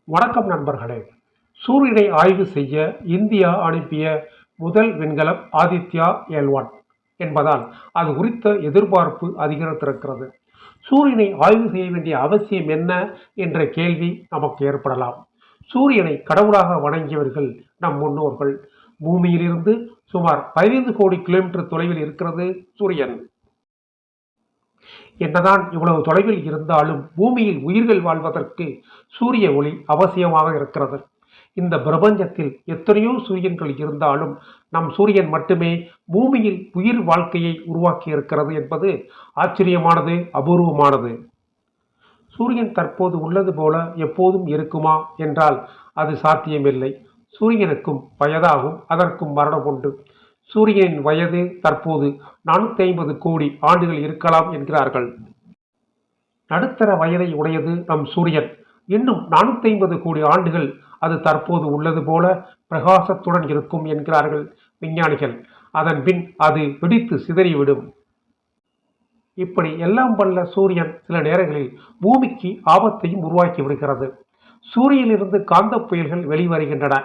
வணக்கம் நண்பர்களே. சூரியனை ஆய்வு செய்ய இந்தியா அனுப்பிய முதல் விண்கலம் ஆதித்யா L1 என்பதால் அது குறித்த எதிர்பார்ப்பு அதிகரித்திருக்கிறது. சூரியனை ஆய்வு செய்ய வேண்டிய அவசியம் என்ன என்ற கேள்வி நமக்கு ஏற்படலாம். சூரியனை கடவுளாக வணங்கியவர்கள் நம் முன்னோர்கள். பூமியிலிருந்து சுமார் 15 கோடி கிலோமீட்டர் தொலைவில் இருக்கிறது சூரியன். என்னதான் இவ்வளவு தொலைவில் இருந்தாலும் பூமியில் உயிர்கள் வாழ்வதற்கு சூரிய ஒளி அவசியமாக இருக்கிறது. இந்த பிரபஞ்சத்தில் எத்தனையோ சூரியன்கள் இருந்தாலும் நம் சூரியன் மட்டுமே பூமியில் உயிர் வாழ்க்கையை உருவாக்கி இருக்கிறது என்பது ஆச்சரியமானது, அபூர்வமானது. சூரியன் தற்போது உள்ளது போல எப்போதும் இருக்குமா என்றால் அது சாத்தியமில்லை. சூரியனுக்கும் வயதாகும், அதற்கும் மரணம் உண்டு. சூரியனின் வயது தற்போது 450 கோடி ஆண்டுகள் இருக்கலாம் என்கிறார்கள். நடுத்தர வயதை உடையது நம் சூரியன். இன்னும் 450 கோடி ஆண்டுகள் அது தற்போது உள்ளது போல பிரகாசத்துடன் இருக்கும் என்கிறார்கள் விஞ்ஞானிகள். அதன் பின் அது வெடித்து சிதறிவிடும். இப்படி எல்லாம் வல்ல சூரியன் சில நேரங்களில் பூமிக்கு ஆபத்தையும் உருவாக்கி விடுகிறது. சூரியனிலிருந்து காந்த புயல்கள் வெளிவருகின்றன.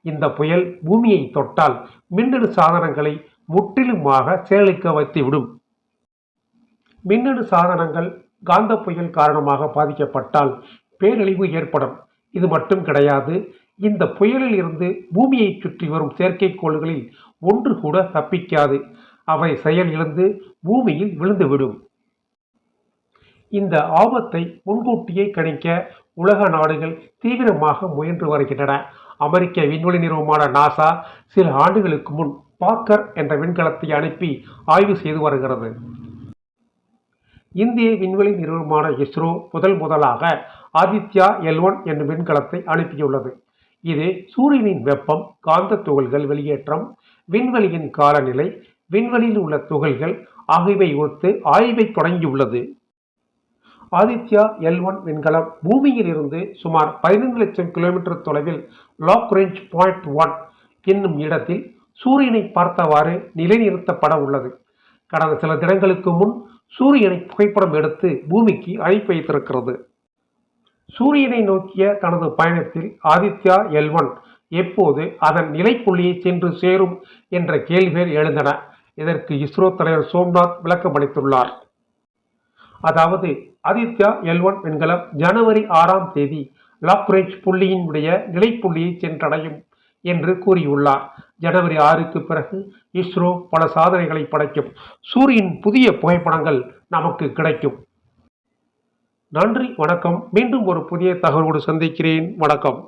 இந்த புயல் பூமியை தொட்டால் மின்னணு சாதனங்களை முற்றிலுமாக செயலிழக்க வைத்துவிடும். மின்னணு சாதனங்கள் காந்த புயல் காரணமாக பாதிக்கப்பட்டால் பேரழிவு ஏற்படும். இது மட்டும் கிடையாது, இந்த புயலில் இருந்து பூமியை சுற்றி வரும் செயற்கைக்கோள்களில் ஒன்று கூட தப்பிக்காது. அவை செயல் இழந்து பூமியில் விழுந்துவிடும். இந்த ஆபத்தை முன்கூட்டியே கணிக்க உலக நாடுகள் தீவிரமாக முயன்று வருகின்றன. அமெரிக்க விண்வெளி நிறுவனமான நாசா சில ஆண்டுகளுக்கு முன் பார்க்கர் என்ற விண்கலத்தை அனுப்பி ஆய்வு செய்து வருகிறது. இந்திய விண்வெளி நிறுவனமான இஸ்ரோ முதலாக ஆதித்யா L1 என்னும் விண்கலத்தை அனுப்பியுள்ளது. இது சூரியனின் வெப்பம், காந்த துகள்கள் வெளியேற்றம், விண்வெளியின் காலநிலை, விண்வெளியில் உள்ள துகள்கள் ஆகியவை ஒத்து ஆய்வை தொடங்கியுள்ளது. ஆதித்யா L1 விண்கலம் பூமியில் இருந்து சுமார் 15 லட்சம் கிலோமீட்டர் தொலைவில் லாக்ரேஞ்ச் பாயிண்ட் 1 என்னும் இடத்தில் சூரியனை பார்த்தவாறு நிலைநிறுத்தப்பட உள்ளது. கடந்த சில தினங்களுக்கு முன் சூரியனை புகைப்படம் எடுத்து பூமிக்கு அனுப்பி வைத்திருக்கிறது. சூரியனை நோக்கிய தனது பயணத்தில் ஆதித்யா L1 எப்போது அதன் நிலைப்புள்ளியை சென்று சேரும் என்ற கேள்விகள் எழுந்தன. இதற்கு இஸ்ரோ தலைவர் சோம்நாத் விளக்கமளித்துள்ளார். அதாவது ஆதித்யா L1 விண்கலம் ஜனவரி 6ஆம் தேதி லாக்ரேஞ்ச் புள்ளியினுடைய நிலைப்புள்ளியை சென்றடையும் என்று கூறியுள்ளார். ஜனவரி 6க்கு பிறகு இஸ்ரோ பல சாதனைகளை படைக்கும். சூரியன் புதிய புகைப்படங்கள் நமக்கு கிடைக்கும். நன்றி, வணக்கம். மீண்டும் ஒரு புதிய தகவலோடு சந்திக்கிறேன். வணக்கம்.